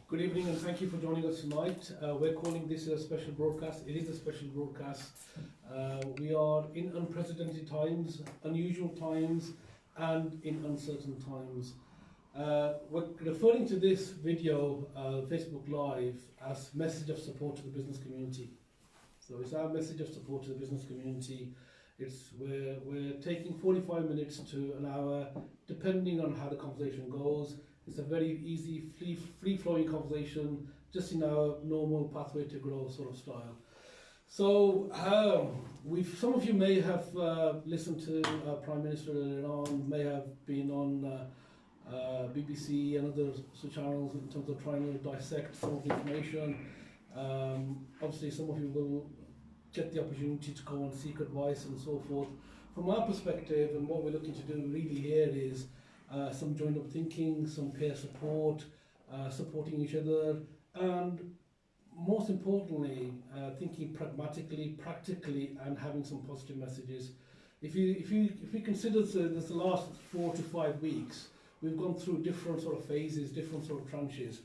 Good evening and thank you for joining us tonight. We're calling this a special broadcast. It is a special broadcast. We are in unprecedented times, unusual times, and in uncertain times. We're referring to this video, Facebook Live, as message of support to the business community. So it's our message of support to the business community. We're taking 45 minutes to an hour, depending on how the conversation goes. It's a very easy, free-flowing conversation, just in our normal pathway to grow sort of style. So, some of you may have listened to our Prime Minister earlier on, may have been on BBC and other channels in terms of trying to dissect some of the information. Obviously, some of you will get the opportunity to go and seek advice and so forth. From our perspective, and what we're looking to do really here is some joined up thinking, some peer support, supporting each other, and most importantly, thinking pragmatically, practically, and having some positive messages. If you consider the last 4 to 5 weeks, we've gone through different sort of phases, different sort of tranches.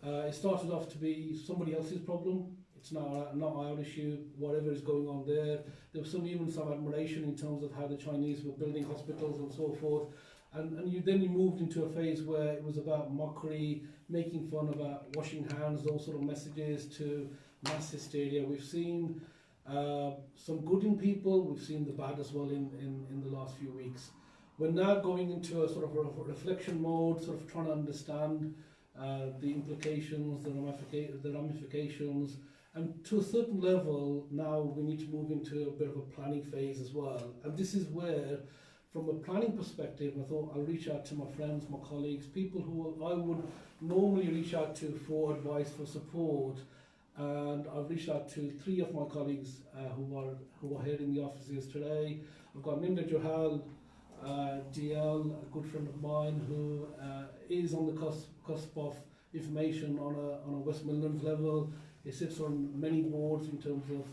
It started off to be somebody else's problem. It's not our issue, whatever is going on there. There was even some admiration in terms of how the Chinese were building hospitals and so forth. And then you moved into a phase where it was about mockery, making fun about washing hands, those sort of messages, to mass hysteria. We've seen some good in people, we've seen the bad as well in the last few weeks. We're now going into a sort of a reflection mode, sort of trying to understand the implications, the ramifications, and to a certain level now we need to move into a bit of a planning phase as well. And this is where, from a planning perspective, I thought I'll reach out to my friends, my colleagues, people who I would normally reach out to for advice, for support. And I've reached out to 3 of my colleagues who are here in the offices today. I've got Ninder Johal, DL, a good friend of mine who is on the cusp of information on a West Midlands level. He sits on many boards in terms of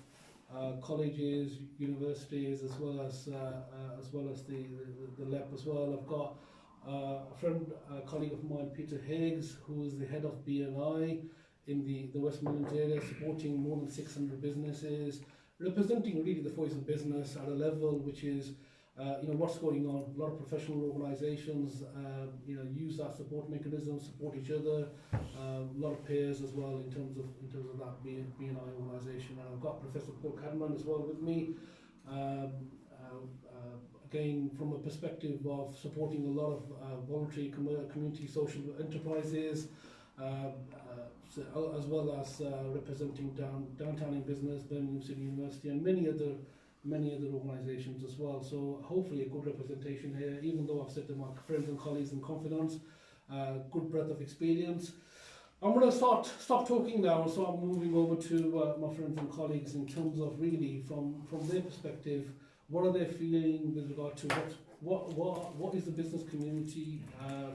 colleges, universities, as well as the LEP as well. I've got a colleague of mine, Peter Higgs, who is the head of BNI in the West Midlands area, supporting more than 600 businesses, representing really the voice of business at a level which is what's going on. A lot of professional organisations, use that support mechanism, support each other. A lot of peers as well in terms of that BNI organisation. And I've got Professor Paul Cadman as well with me. Again, from a perspective of supporting a lot of voluntary community social enterprises, as well as representing downtown in business, Birmingham City University, and many other organisations as well. So hopefully a good representation here, even though I've said to my friends and colleagues in confidence, good breadth of experience. I'm going to stop talking now and start moving over to my friends and colleagues in terms of really from their perspective, what are they feeling with regard to what is the business community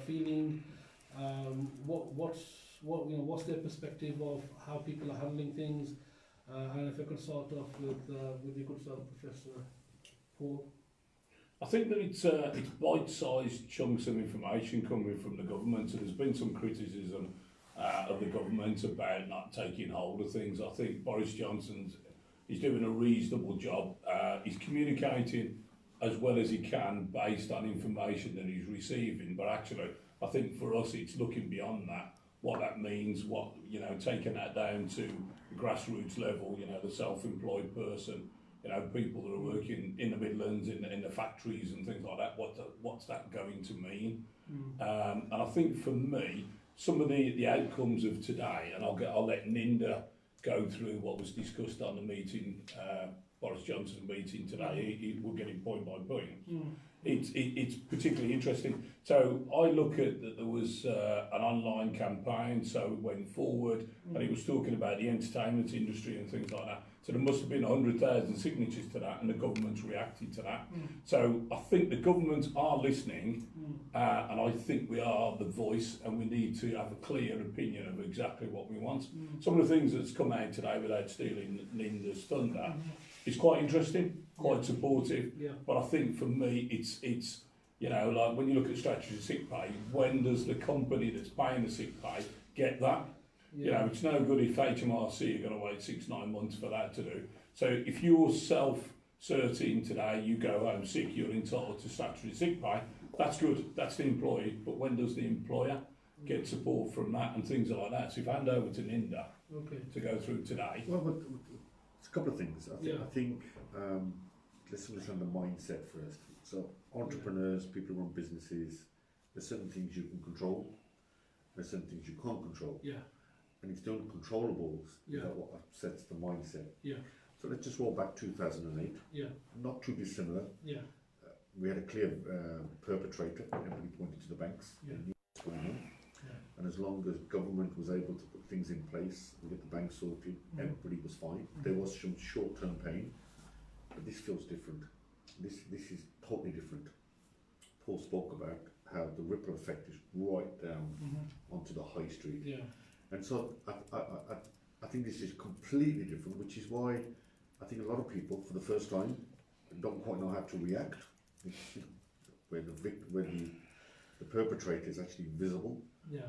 feeling, what's their perspective of how people are handling things. And if I could start off with you could start, Professor Paul. I think that it's bite-sized chunks of information coming from the government, and there's been some criticism of the government about not taking hold of things. I think Boris Johnson's doing a reasonable job. He's communicating as well as he can based on information that he's receiving, but actually I think for us it's looking beyond that. What that means, taking that down to the grassroots level, the self-employed person, people that are working in the Midlands, in the factories and things like that, what's that going to mean? And I think for me, some of the outcomes of today, and I'll let Ninder go through what was discussed on the meeting, Boris Johnson's meeting today. We'll get it point by point. It's particularly interesting. So I look at that there was an online campaign, so it went forward, and it was talking about the entertainment industry and things like that. So there must have been 100,000 signatures to that, and the government's reacted to that. So I think the government are listening, and I think we are the voice, and we need to have a clear opinion of exactly what we want. Some of the things that's come out today, without stealing Ninder's thunder, is quite interesting, quite supportive. But I think for me, it's like when you look at statutory sick pay, when does the company that's paying the sick pay get that? You know, it's no good if HMRC are going to wait 6-9 months for that to do. So if you're self-certain today, you go home sick, you're entitled to statutory sick pay, that's good, that's the employee. But when does the employer get support from that and things like that? So if I hand over to Ninder to go through today. Well, but it's a couple of things. I think let's understand the mindset first. So entrepreneurs, people who run businesses, there's certain things you can control, there's certain things you can't control. Yeah. And it's the uncontrollables that what upsets the mindset. Yeah. So let's just roll back 2008. Yeah. Not too dissimilar. Yeah. We had a clear perpetrator. Everybody pointed to the banks. Yeah. And knew what's going on. And as long as government was able to put things in place and get the bank sorted, everybody was fine. There was some short-term pain, but this feels different. This is totally different. Paul spoke about how the ripple effect is right down onto the high street. Yeah. And so I think this is completely different, which is why I think a lot of people, for the first time, don't quite know how to react. Where the perpetrator is actually visible. Yeah.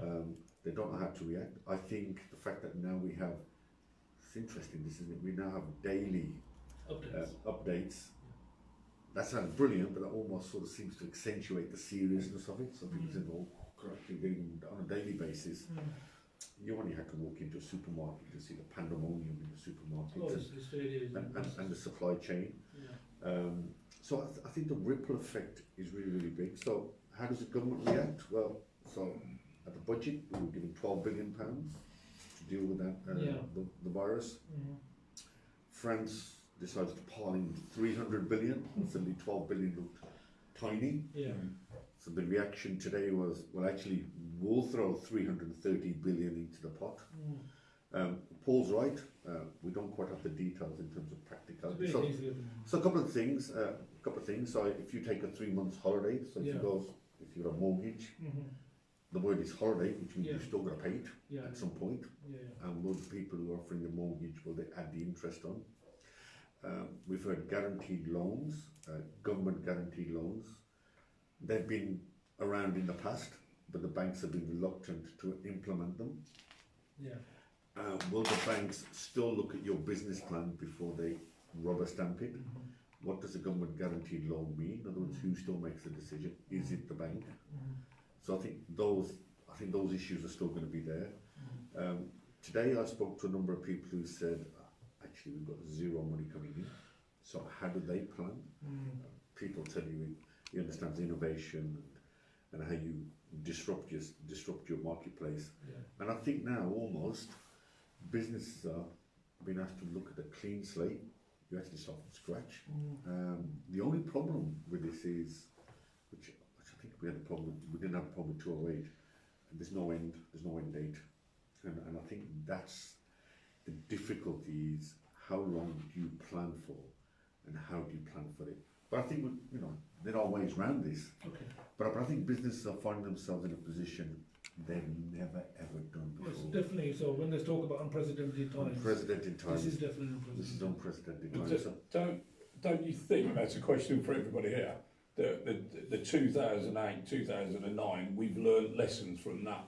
They don't know how to react. I think the fact that now we have, it's interesting, this isn't it? We now have daily updates. That sounds brilliant, but that almost sort of seems to accentuate the seriousness of it. So people say, oh, correct, you're getting on a daily basis. You only had to walk into a supermarket to see the pandemonium in the supermarket and the supply chain. Yeah. So I think the ripple effect is really, really big. So how does the government react? Well, so at the budget, we were given £12 billion to deal with that, the virus. France decided to pile in 300 billion, suddenly 12 billion looked tiny. Yeah. So the reaction today was, well, actually, we'll throw 330 billion into the pot. Paul's right, we don't quite have the details in terms of practicality. So a couple of things. So if you take a 3 months holiday, so if you've got a mortgage, the word is holiday, which means you've still got to pay it at some point. And will the people who are offering the mortgage, will they add the interest on? We've heard guaranteed loans, government guaranteed loans. They've been around in the past, but the banks have been reluctant to implement them. Will the banks still look at your business plan before they rubber stamp it? What does a government guaranteed loan mean? In other words, who still makes the decision? Is it the bank? So I think those issues are still going to be there. Today I spoke to a number of people who said, actually we've got zero money coming in. So how do they plan? People tell you he understands innovation and how you disrupt your marketplace. And I think now almost businesses are being asked to look at a clean slate. You actually start from scratch. The only problem with this is, which I think we didn't have a problem with 208, and there's no end date. And I think that's the difficulty, is how long do you plan for and how do you plan for it? But I think, there are ways around this. But I think businesses are finding themselves in a position they've never ever done before. Yes, definitely. So when they talk about unprecedented times, this is definitely unprecedented times. Don't you think, that's a question for everybody here, the 2008, 2009, we've learned lessons from that.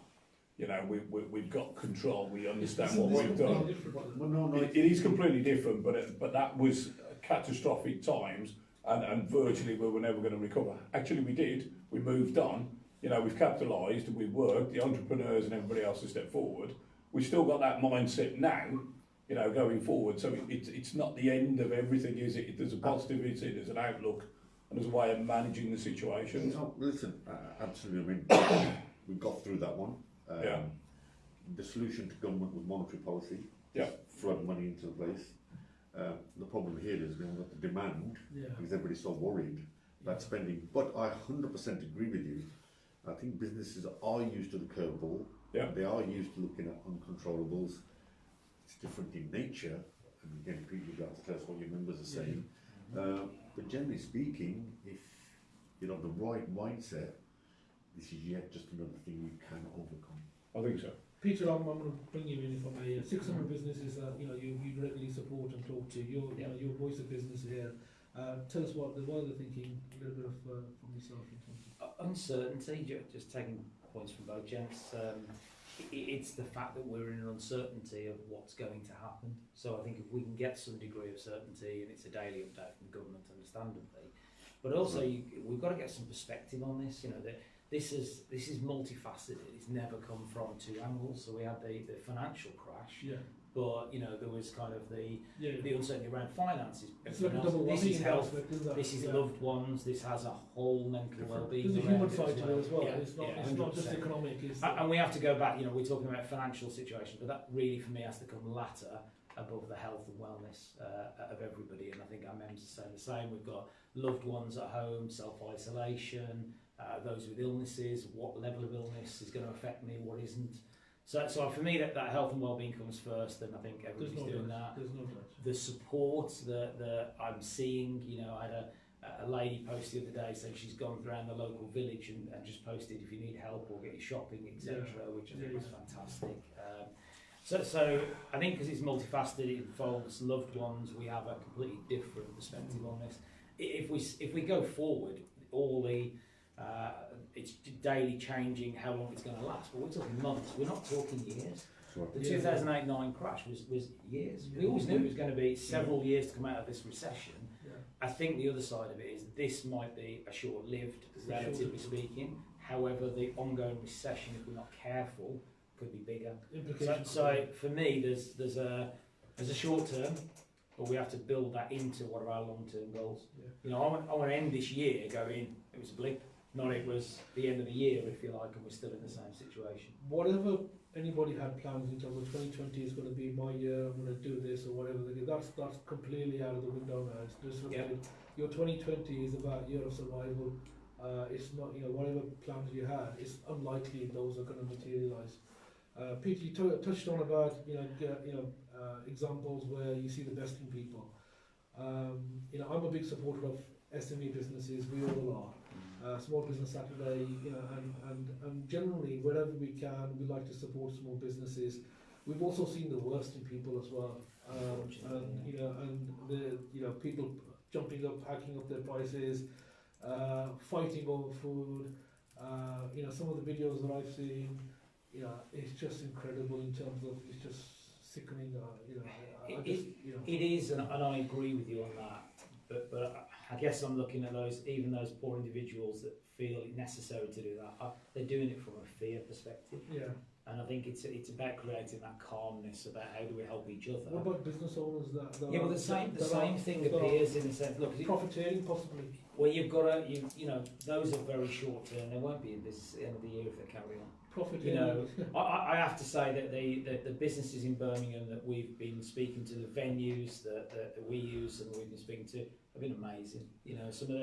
We've got control, we understand what we've done. It is completely different, but that was catastrophic times, and virtually we were never going to recover. Actually we did, we moved on, we've capitalised, we've worked, the entrepreneurs and everybody else has stepped forward. We've still got that mindset now, going forward, so it's not the end of everything, is it? There's a positivity, there's an outlook, and there's a way of managing the situation. Listen, absolutely, we got through that one. The solution to government was monetary policy, flood money into the place. The problem here is we haven't got the demand, because everybody's so worried about spending. But I 100% agree with you. I think businesses are used to the curveball. They are used to looking at uncontrollables. It's different in nature, and again, people got to tell us what your members are saying. But generally speaking, if you have the right mindset, this is yet just another thing you can overcome. I think so. Peter, I'm going to bring you in from a 600 businesses that you regularly support and talk to. Your voice of business here. Tell us what they're thinking. A little bit of from yourself in terms of uncertainty. Just taking points from both gents. it's the fact that we're in an uncertainty of what's going to happen. So I think if we can get some degree of certainty, and it's a daily update from the government, understandably, but also we've got to get some perspective on this. You know, that this is multifaceted. It's never come from two angles. So we had the financial crash, but you know there was kind of the uncertainty around finances. It's like a double this is health. This is yeah. loved ones. This has a whole mental well-being. There's a human side to it as well. Yeah, It's not just economic. And we have to go back. You know, we're talking about financial situation, but that really for me has to come latter above the health and wellness of everybody. And I think our members are saying the same. We've got loved ones at home, self-isolation, those with illnesses. What level of illness is going to affect me? What isn't? So for me, that health and well-being comes first, and I think everybody's doing that. There's no doubt. The support that I'm seeing, you know, I had a lady post the other day saying she's gone around the local village and just posted if you need help or get your shopping, etc., which I think was fantastic. So I think because it's multifaceted, it involves loved ones. We have a completely different perspective on this. If we go forward, all the it's daily changing how long it's going to last, but we're talking months. We're not talking years. The 2008-9 crash was years. We always knew it was going to be several years to come out of this recession. I think the other side of it is this might be a short-lived, relatively speaking. However, the ongoing recession, if we're not careful, could be bigger. So for me, there's a short term, but we have to build that into what are our long-term goals. You know, I want to end this year going, it was a blip, not it was the end of the year, if you like, and we're still in the same situation. Whatever anybody had plans in terms of 2020 is going to be my year, I'm going to do this or whatever, that's completely out of the window now. It's disrupted. Your 2020 is about year of survival. It's not, you know, whatever plans you had, it's unlikely those are going to materialise. Pete, you touched on about examples where you see the best in people. You know, I'm a big supporter of SME businesses. We all are. Small Business Saturday, you know, and generally wherever we can, we like to support small businesses. We've also seen the worst in people as well, and people jumping up, hacking up their prices, fighting over food. You know, some of the videos that I've seen, you know, it's just incredible in terms of it's just sickening. It is, and I agree with you on that. But I guess I'm looking at those poor individuals that feel it necessary to do that. They're doing it from a fear perspective. Yeah. And I think it's about creating that calmness about how do we help each other. What about business owners that well, the same thing appears in the sense. Look, profiteering possibly. Well, you've got to, you know, those are very short term. They won't be in business at the end of the year if they carry on. Profiteering. You know, I have to say that the businesses in Birmingham that we've been speaking to, the venues that we use and we've been speaking to, have been amazing. You know, some of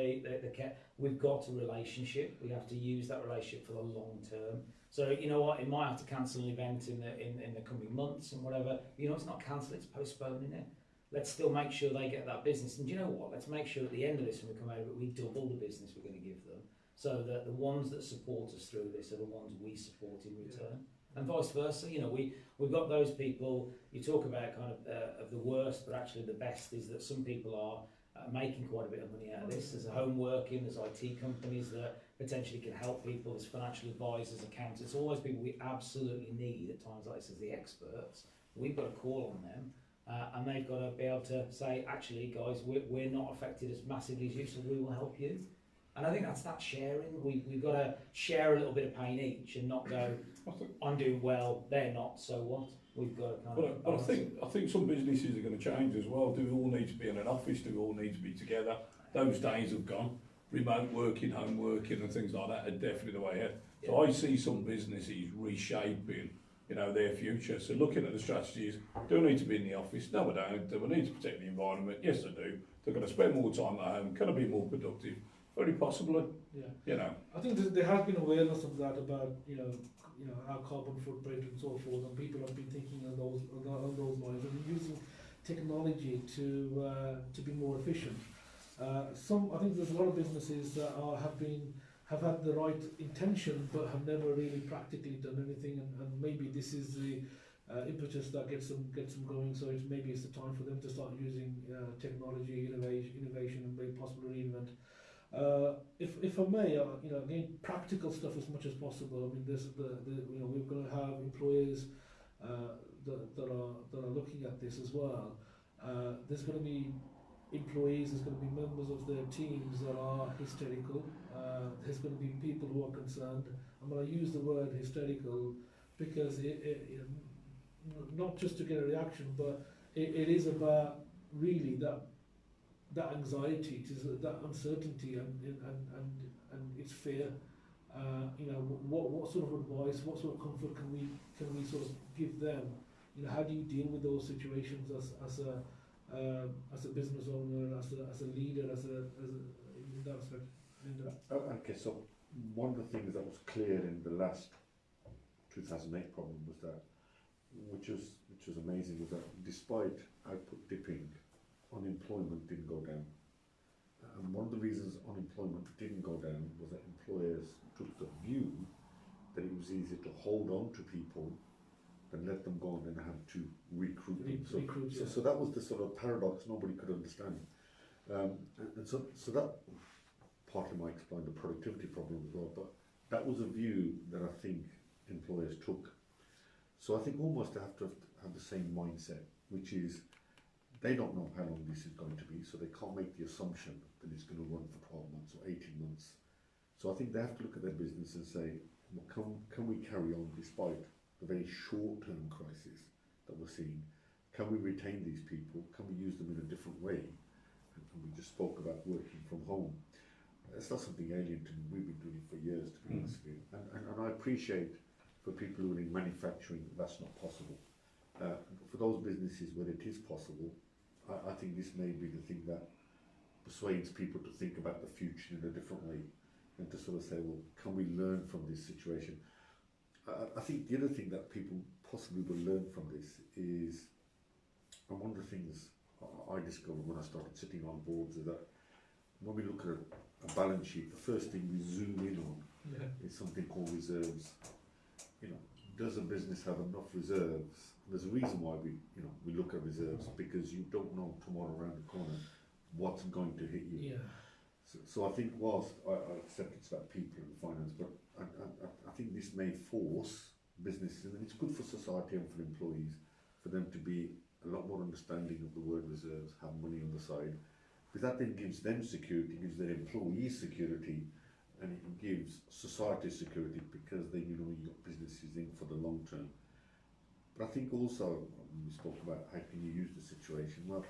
we've got a relationship. We have to use that relationship for the long term. So you know what, it might have to cancel an event in the coming months and whatever. You know, it's not cancelled, it's postponing it. Let's still make sure they get that business. And you know what? Let's make sure at the end of this, when we come out of it, we double the business we're going to give them. So that the ones that support us through this are the ones we support in return. And vice versa. You know, we've got those people. You talk about kind of the worst, but actually the best is that some people are making quite a bit of money out of this. There's home working, there's IT companies that potentially can help people, there's financial advisors, accountants, all those people we absolutely need at times like this as the experts. We've got to call on them, and they've got to be able to say, actually guys, we're not affected as massively as you, so we will help you. And I think that's that sharing. We've got to share a little bit of pain each and not go, I'm doing well, they're not, so what? We've got to kind of... But I think some businesses are going to change as well. Do we all need to be in an office? Do we all need to be together? Those days have gone. Remote working, home working and things like that are definitely the way ahead. So I see some businesses reshaping, you know, their future. So looking at the strategies, do I need to be in the office? No, I don't. Do I need to protect the environment? Yes, I do. They're going to spend more time at home. Can I be more productive? Very possibly. Yeah. You know. I think there has been awareness of that about, you know, our carbon footprint and so forth, and people have been thinking on those lines and using technology to be more efficient. I think there's a lot of businesses that have had the right intention but have never really practically done anything, and maybe this is the impetus that gets them going. So maybe it's the time for them to start using technology, innovation, and maybe possibly reinvent. If I may, again, practical stuff as much as possible. I mean, there's we're going to have employers that are looking at this as well. There's going to be employees, there's going to be members of their teams that are hysterical. There's going to be people who are concerned. I'm going to use the word hysterical because not just to get a reaction, but it is about really that anxiety, it is that uncertainty and it's fear. What sort of advice, what sort of comfort can we sort of give them? How do you deal with those situations as a business owner, as a leader, in that aspect? Okay, so one of the things that was clear in the last 2008 problem was that, which was amazing, was that despite output dipping, unemployment didn't go down. And one of the reasons unemployment didn't go down was that employers took the view that it was easier to hold on to people than let them go and then have to recruit them. So that was the sort of paradox nobody could understand. And so that partly might explain the productivity problem as well, but that was a view that I think employers took. So I think almost they have to have the same mindset, which is they don't know how long this is going to be, so they can't make the assumption that it's going to run for 12 months or 18 months. So I think they have to look at their business and say, well, can we carry on despite the very short-term crisis that we're seeing? Can we retain these people? Can we use them in a different way? And we just spoke about working from home. It's not something alien to me. We've been doing it for years, to be honest with you. And I appreciate for people who are in manufacturing, that's not possible. For those businesses where it is possible, I think this may be the thing that persuades people to think about the future in a different way and to sort of say, well, can we learn from this situation? I think the other thing that people possibly will learn from this is, and one of the things I discovered when I started sitting on boards is that when we look at a balance sheet, the first thing we zoom in on is something called reserves. Does a business have enough reserves? There's a reason why we look at reserves, because you don't know tomorrow around the corner what's going to hit you. So I think whilst I accept it's about people and finance, but I think this may force businesses, and it's good for society and for employees, for them to be a lot more understanding of the word reserves, have money on the side, because that then gives them security, gives their employees security, and it gives society security, because then you've got businesses in for the long term. But I think also, we spoke about how can you use the situation. Well,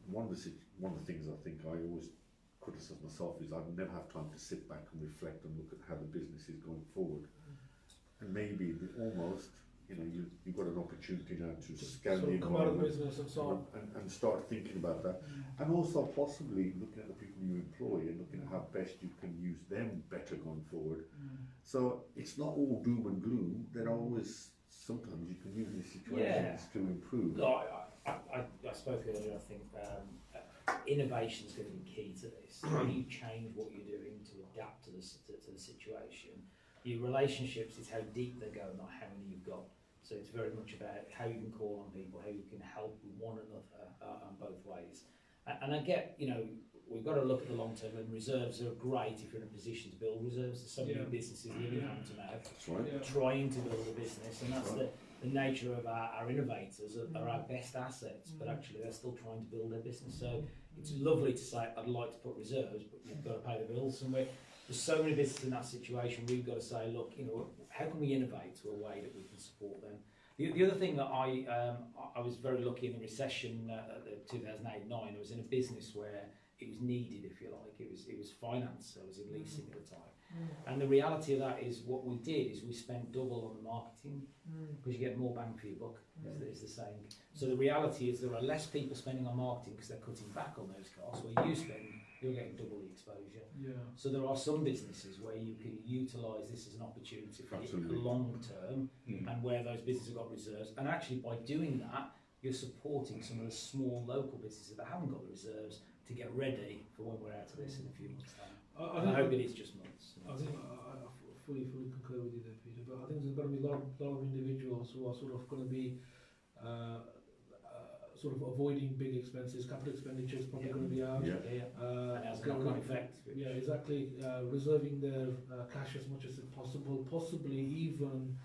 one of the things I think I always criticise myself is I never have time to sit back and reflect and look at how the business is going forward. And maybe you've got an opportunity now to scan the environment and start thinking about that. And also possibly looking at the people you employ and looking at how best you can use them better going forward. So it's not all doom and gloom. There are always, sometimes you can use these situations to improve. No, I spoke earlier, I think innovation is going to be key to this. How do you change what you're doing to adapt to the situation? Your relationships is how deep they go, not how many you've got. So it's very much about how you can call on people, how you can help one another on both ways. And I get, we've got to look at the long term, and reserves are great if you're in a position to build reserves. There's so many businesses living hand to mouth, trying to build a business, and that's the nature of our innovators are our best assets, but actually they're still trying to build their business. So it's lovely to say, I'd like to put reserves, but you've got to pay the bills. And there's so many businesses in that situation. We've got to say, look, how can we innovate to a way that we can support them? The other thing that I was very lucky in the recession, 2008-9. I was in a business where it was needed, if you like. It was finance. I was in leasing at the time. And the reality of that is what we did is we spent double on the marketing because you get more bang for your buck, is the saying. So the reality is there are less people spending on marketing because they're cutting back on those costs. Where you spend, you're getting double the exposure. So there are some businesses where you can utilise this as an opportunity for the long term, and where those businesses have got reserves. And actually by doing that, you're supporting some of the small local businesses that haven't got the reserves to get ready for when we're out of this in a few months' time. I hope it is just months. I think I fully concur with you there, Peter. But I think there's going to be a lot of individuals who are sort of going to be sort of avoiding big expenses. Capital expenditure is probably going to be out. And has a knock-on effect. Yeah, exactly. Reserving their cash as much as possible, possibly even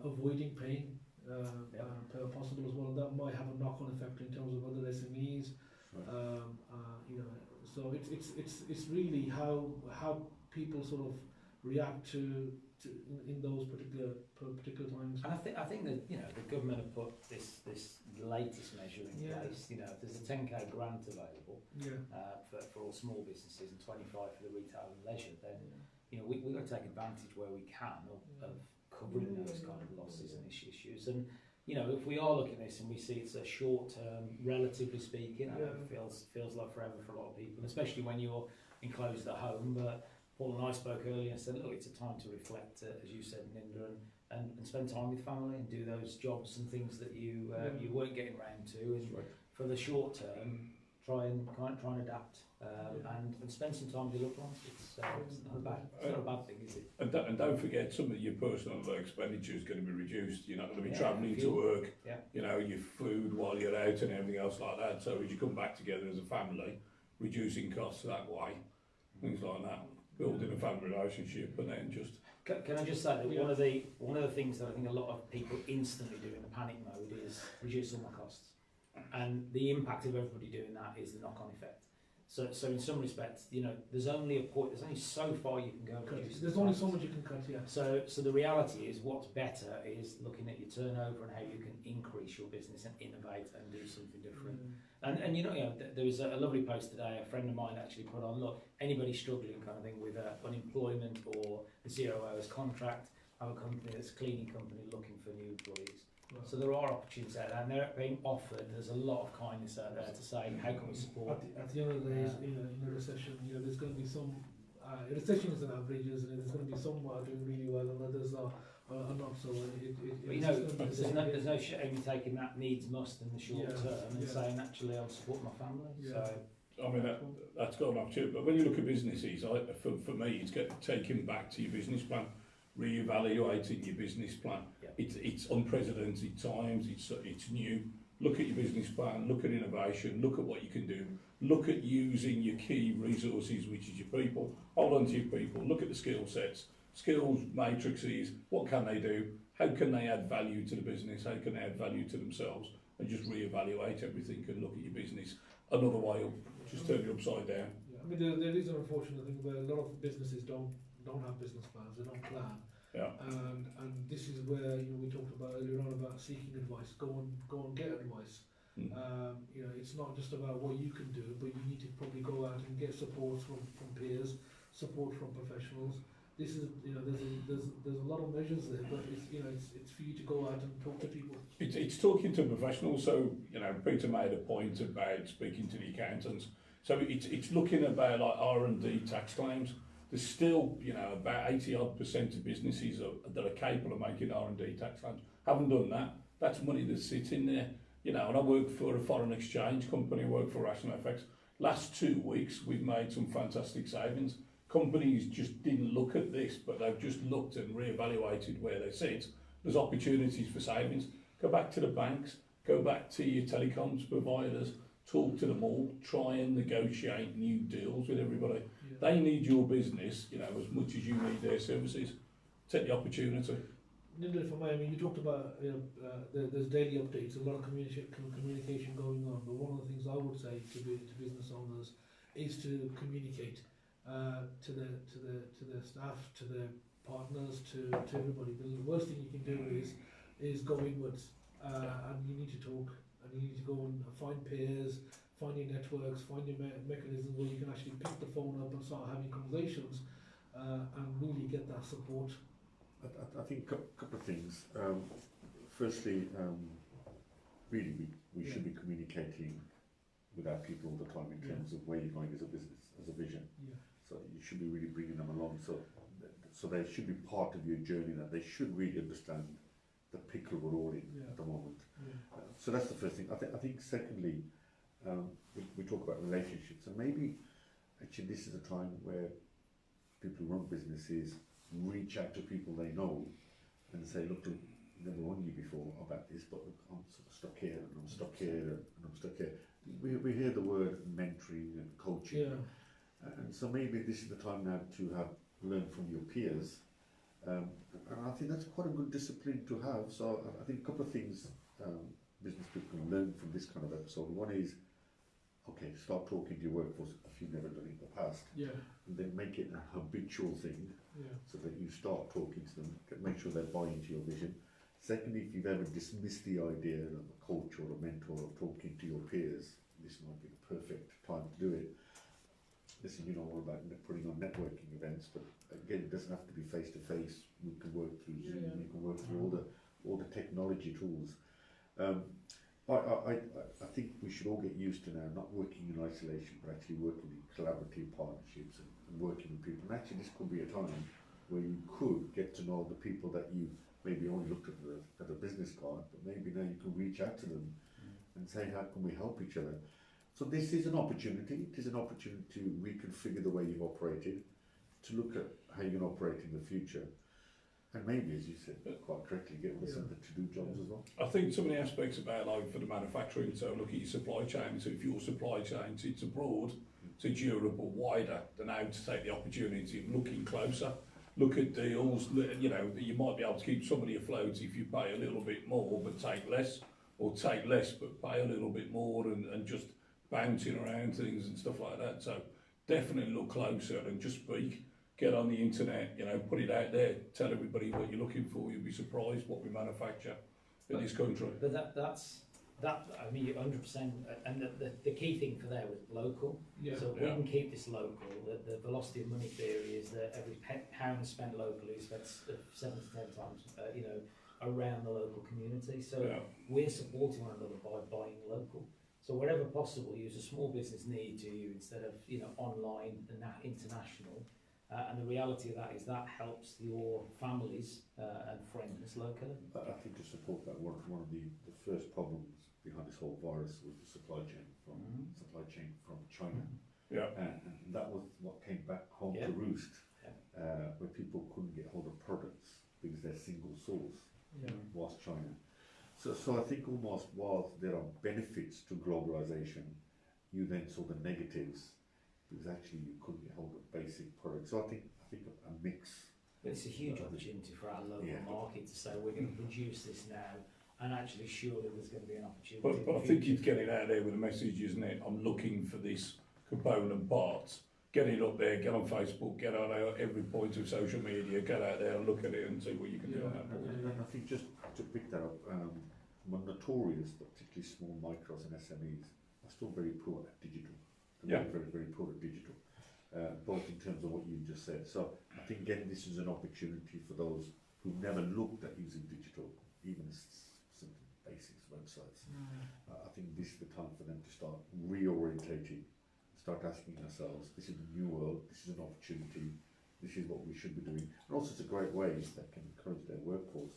avoiding paying possible as well. And that might have a knock-on effect in terms of other SMEs. You know, so it's really how people sort of react to in those particular times. And I think that, you know, the government have put this latest measure in place. You know, if there's a 10k grant available for all small businesses and 25 for the retail and leisure, then you know we've got to take advantage where we can of covering those kind of losses and issues. And you know, if we are looking at this and we see it's a short term, relatively speaking, I know it feels like forever for a lot of people, especially when you're enclosed at home. But Paul and I spoke earlier and said, look, it's a time to reflect, as you said, Ninder, and spend time with family and do those jobs and things that you weren't getting round to. And for the short term, try and adapt and spend some time with your loved ones. It's not a bad thing, is it? And don't forget, some of your personal expenditure is going to be reduced. You're not going to be travelling to work. You know, your food while you're out and everything else like that. So as you come back together as a family, reducing costs that way, things like that. Building a family relationship, and then just. Can I just say that one of the things that I think a lot of people instantly do in the panic mode is reduce all my costs, and the impact of everybody doing that is the knock-on effect. So in some respects, you know, there's only so far you can go. There's only so much you can cut, So the reality is, what's better is looking at your turnover and how you can increase your business and innovate and do something different. And you know, there was a lovely post today. A friend of mine actually put on, look, anybody struggling kind of thing with unemployment or a 0 hours contract, have a company that's a cleaning company looking for new employees. Right. So there are opportunities out there, and they're being offered. There's a lot of kindness out there to say, how can we support? At the end of the day, in a recession, you know, there's going to be some. A recession is an average, isn't it? There's going to be some doing really well, and others are not so. But you know, there's no shame in taking that needs must in the short term and saying, actually, I'll support my family. So. I mean, that's gone off too. But when you look at businesses, for me, it's taking back to your business plan, reevaluating your business plan. It's unprecedented times. It's new. Look at your business plan. Look at innovation. Look at what you can do. Look at using your key resources, which is your people. Hold on to your people. Look at the skill sets, skills matrices. What can they do? How can they add value to the business? How can they add value to themselves? And just reevaluate everything and look at your business another way up. Just turn it upside down. I mean, there is an unfortunate thing where a lot of businesses don't have business plans. They don't plan. And this is where, you know, we talked about earlier on about seeking advice. Go and get advice. You know, it's not just about what you can do, but you need to probably go out and get support from peers, support from professionals. This is, you know, there's a lot of measures there, but it's, you know, it's for you to go out and talk to people. It's talking to professionals. So, you know, Peter made a point about speaking to the accountants. So it's looking about like R&D tax claims. There's still, you know, about 80% of businesses that are capable of making R&D tax claims. Haven't done that. That's money that's sitting there. You know, and I work for a foreign exchange company, I work for Rational FX. Last 2 weeks, we've made some fantastic savings. Companies just didn't look at this, but they've just looked and reevaluated where they sit. There's opportunities for savings. Go back to the banks, go back to your telecoms providers, talk to them all, try and negotiate new deals with everybody. They need your business, you know, as much as you need their services. Take the opportunity. Ninder, for I mean, you talked about, you know, there's daily updates, a lot of communication going on. But one of the things I would say to business owners is to communicate to the staff, to the partners, to everybody. The worst thing you can do is go inwards, and you need to talk, and you need to go and find peers, find your networks, find your mechanisms where you can actually pick the phone up and start having conversations, and really get that support. I think a couple of things. Firstly, really we should be communicating with our people all the time in terms of where you're going as a business, as a vision. So you should be really bringing them along. So they should be part of your journey. That they should really understand the pickle we're all in at the moment. So that's the first thing. I think secondly, we talk about relationships, and maybe actually this is a time where people who run businesses reach out to people they know and say, look, never rung you before about this, but look, I'm sort of stuck here, and I'm stuck here, and I'm stuck here. We hear the word mentoring and coaching, and so maybe this is the time now to have learned from your peers, and I think that's quite a good discipline to have. So I think a couple of things business people can learn from this kind of episode. One is, okay, start talking to your workforce if you've never done it in the past, and then make it a habitual thing, so that you start talking to them, make sure they buy into your vision. Secondly, if you've ever dismissed the idea of a coach or a mentor of talking to your peers, this might be the perfect time to do it. Listen, you know all about putting on networking events, but again, it doesn't have to be face to face. We can work through Zoom. We can work through all the technology tools. I think we should all get used to now not working in isolation, but actually working in collaborative partnerships and working with people. And actually, this could be a time where you could get to know the people that you maybe only looked at a business card, but maybe now you can reach out to them and say, how can we help each other? So this is an opportunity. It is an opportunity to reconfigure the way you've operated, to look at how you're going to operate in the future, and maybe, as you said quite correctly, get rid of some of the to-do jobs as well. I think some of the aspects about, like, for the manufacturing, so look at your supply chain. So if your supply chain sits abroad, so it's Europe or wider, then now to take the opportunity of looking closer. Look at deals, you know, you might be able to keep somebody afloat if you pay a little bit more but take less, or take less but pay a little bit more, and just bouncing around things and stuff like that. So definitely look closer and just speak, get on the internet, you know, put it out there, tell everybody what you're looking for. You'll be surprised what we manufacture in this country. But that's I mean, 100%. And the key thing for there was local. So if we can keep this local, the velocity of money theory is that every pound spent locally is spent 7 to 10 times, you know, around the local community. So we're supporting one another by buying local. So wherever possible, use a small business need to you instead of, you know, online and international. And the reality of that is that helps your families and friends locally. I think to support that, one of the first problems behind this whole virus was the supply chain from China. And that was what came back home to roost, where people couldn't get hold of products because they're single source was China. So I think almost whilst there are benefits to globalization, you then saw the negatives because actually you couldn't get hold of basic products. So I think a mix. But it's a huge opportunity for our local market to say we're going to produce this now, and actually surely there's going to be an opportunity. But I think you'd get it out there with a message, isn't it? I'm looking for this component parts. Get it up there, get on Facebook, get on every point of social media, get out there and look at it and see what you can do on that board. And I think just to pick that up, notorious, particularly small micros and SMEs, are still very poor at digital. Very, very poor at digital, both in terms of what you just said. So I think again, this is an opportunity for those who've never looked at using digital, even simple basics websites. I think this is the time for them to start reorientating, start asking ourselves, this is a new world, this is an opportunity, this is what we should be doing. And also it's a great way that can encourage their workforce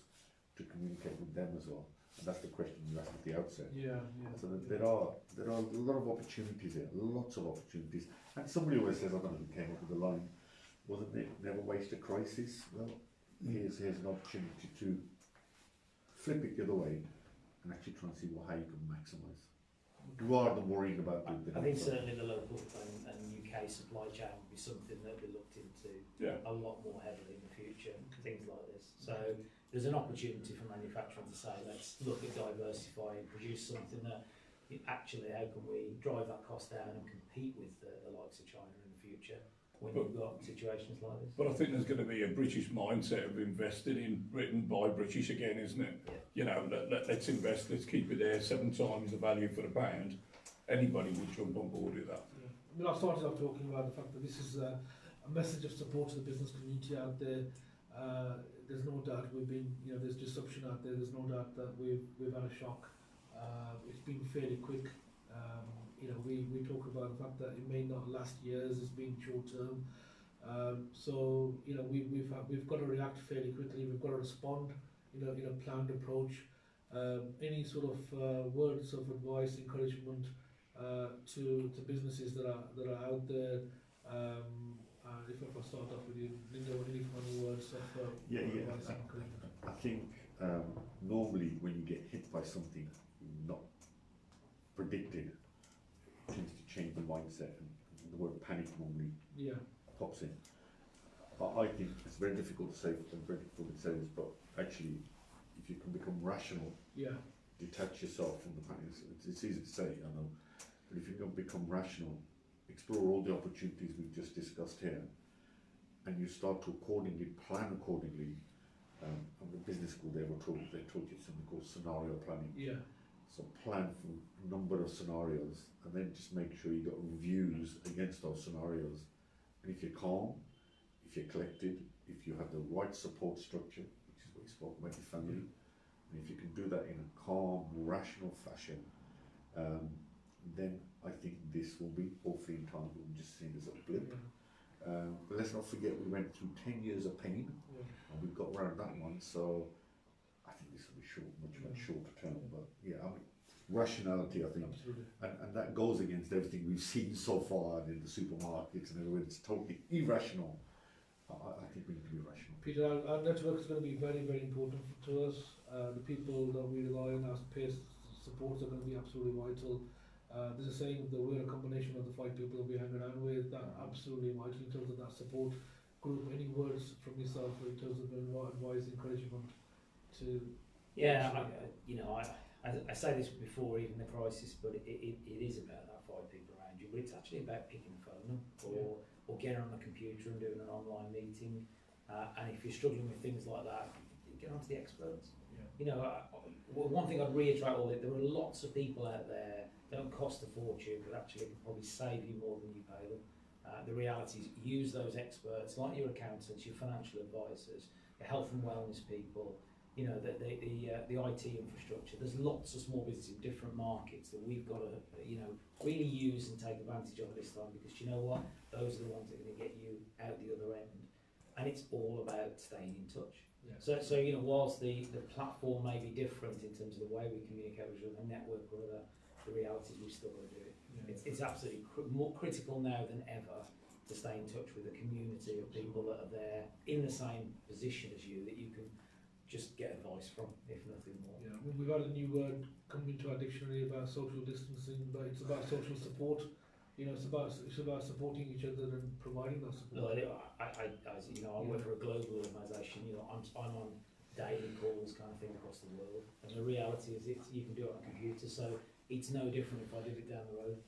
to communicate with them as well. And that's the question you asked at the outset. So there are a lot of opportunities here, lots of opportunities. And somebody always says, I don't know who came up with the line, wasn't it, never waste a crisis? Well, here's an opportunity to flip it the other way and actually try and see how you can maximise, rather than worrying about the I think certainly the local and UK supply chain would be something that will be looked into a lot more heavily in the future, things like this. So there's an opportunity for manufacturing to say, let's look at diversifying, produce something that actually, how can we drive that cost down and compete with the likes of China in the future when you've got situations like this. But I think there's going to be a British mindset of investing in Britain by British again, isn't it? You know, let's invest, let's keep it there, 7 times the value for the pound. Anybody would jump on board with that. I mean, I started off talking about the fact that this is a message of support to the business community out there. There's no doubt we've been, you know, there's disruption out there. There's no doubt that we've had a shock. It's been fairly quick. You know, we talk about the fact that it may not last years. It's been short term. So you know, we've got to react fairly quickly. We've got to respond, you know, in a planned approach. Any sort of words of advice, encouragement to businesses that are out there. If I start off with you, Ninder, any final words of advice and encouragement? I think normally when you get hit by something not predicted, it tends to change the mindset, and the word panic normally pops in. I think it's very difficult to say, and very difficult to say this, but actually, if you can become rational, detach yourself from the panic. It's easy to say, I know, but if you can become rational, explore all the opportunities we've just discussed here, and you start to accordingly plan accordingly. At the business school, they taught you something called scenario planning. So plan for a number of scenarios, and then just make sure you got reviews against those scenarios. And if you're calm, if you're collected, if you have the right support structure, which is what you spoke about, your family, and if you can do that in a calm, rational fashion, then I think this will be, hopefully in time, we'll just see it as a blip. But let's not forget we went through 10 years of pain, and we've got around that one, so I think this will be short, much shorter term. But yeah, I mean, rationality, I think, and that goes against everything we've seen so far in the supermarkets and everywhere. It's totally irrational. I think we need to be rational. Peter, our network is going to be very, very important to us. The people that we rely on, our peer supports are going to be absolutely vital. There's a saying that we're a combination of the 5 people that we hang around with. That absolutely vital in terms of that support group. Any words from yourself in terms of advice, encouragement to? Yeah, I say this before even the crisis, but it is about that 5 people around you. But it's actually about picking the phone up or getting on the computer and doing an online meeting. And if you're struggling with things like that, get onto the experts. You know, one thing I'd reiterate all that there are lots of people out there that don't cost a fortune, but actually can probably save you more than you pay them. The reality is, use those experts, like your accountants, your financial advisors, your health and wellness people. You know, the IT infrastructure. There's lots of small businesses in different markets that we've got to, really use and take advantage of this time, because you know what? Those are the ones that are going to get you out the other end. And it's all about staying in touch. So whilst the platform may be different in terms of the way we communicate with the network, or the reality is we've still got to do it. It's absolutely more critical now than ever to stay in touch with a community of people that are there in the same position as you, that you can just get advice from, if nothing more. We've had a new word come into our dictionary about social distancing, but it's about social support. It's about supporting each other and providing that support. I work for a global organisation. I'm on daily calls kind of thing across the world, and the reality is you can do it on a computer, so it's no different if I did it down the road.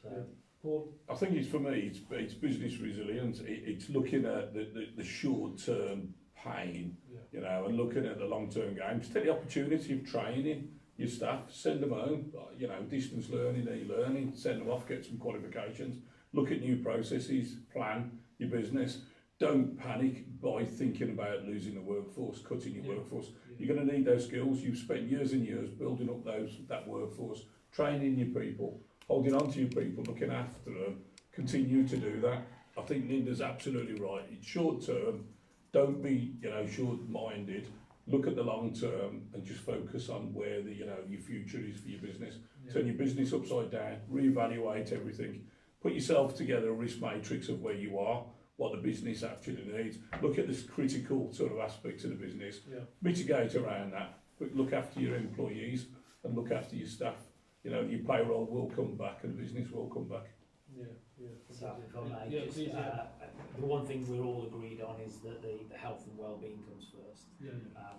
So, Paul, I think it's, for me, it's business resilience. It's looking at the short term pain, and looking at the long term games. Take the opportunity of training your staff, send them home, distance learning, e-learning, send them off, get some qualifications, look at new processes, plan your business. Don't panic by thinking about losing the workforce, cutting your workforce. You're going to need those skills. You've spent years and years building up that workforce, training your people, holding on to your people, looking after them. Continue to do that. I think Ninder's absolutely right. It's short term. Don't be, short-minded. Look at the long term and just focus on where your future is for your business. Turn your business upside down, reevaluate everything, put yourself together a risk matrix of where you are, what the business actually needs. Look at this critical sort of aspects of the business, mitigate around that, but look after your employees and look after your staff. Your payroll will come back and the business will come back. So if I may, the one thing we're all agreed on is that the health and well-being comes first.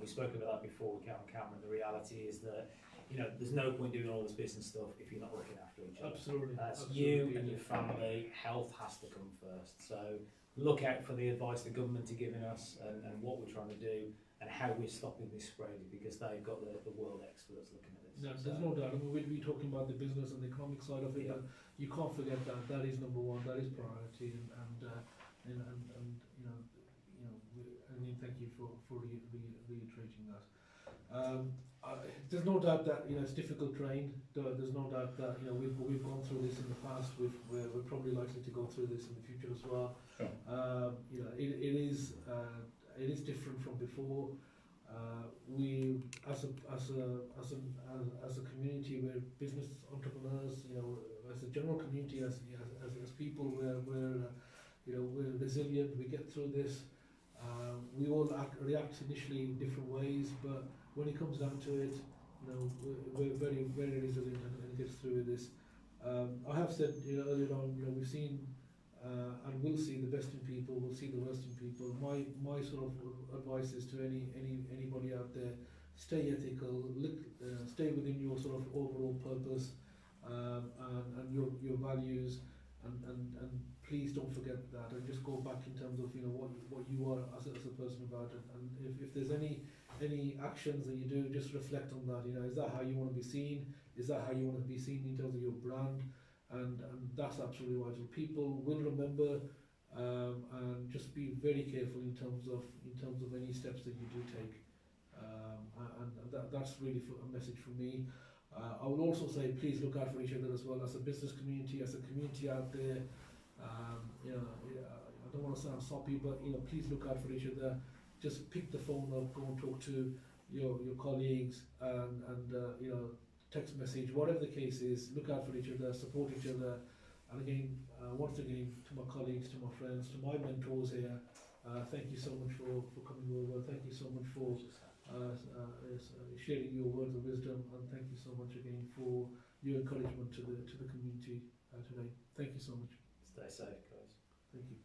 We spoke about that before we came on camera, and the reality is that there's no point doing all this business stuff if you're not looking after each other. Absolutely. You and your family. Health has to come first. So look out for the advice the government are giving us and what we're trying to do and how we're stopping this spread, because they've got the world experts looking at this. There's no doubt. We'll be talking about the business and the economic side of it, but you can't forget that is number one. That is priority, and thank you for reiterating that. There's no doubt that it's difficult terrain. There's no doubt that we've gone through this in the past. We're probably likely to go through this in the future as well. It is different from before. We, as a community, we're business entrepreneurs. As a general community, as people, we're resilient. We get through this. We all react initially in different ways, but when it comes down to it, we're very, very resilient and get through this. I have said earlier on, we've seen and will see the best in people, we'll see the worst in people. My sort of advice is to anybody out there: stay ethical, stay within your sort of overall purpose and your values, and please don't forget that, and just go back in terms of what you are as a person about it. And if there's any actions that you do, just reflect on that. Is that how you want to be seen? Is that how you want to be seen in terms of your brand? And that's absolutely vital. People will remember, and just be very careful in terms of any steps that you do take. And that's really a message for me. I will also say, please look out for each other as well, as a business community, as a community out there. I don't want to sound soppy, but please look out for each other. Just pick the phone up, go and talk to your colleagues, and text message, whatever the case is. Look out for each other, support each other. And again, once again, to my colleagues, to my friends, to my mentors here, thank you so much for coming over. Thank you so much for sharing your words of wisdom, and thank you so much again for your encouragement to the community today. Thank you so much. Stay safe, guys. Thank you.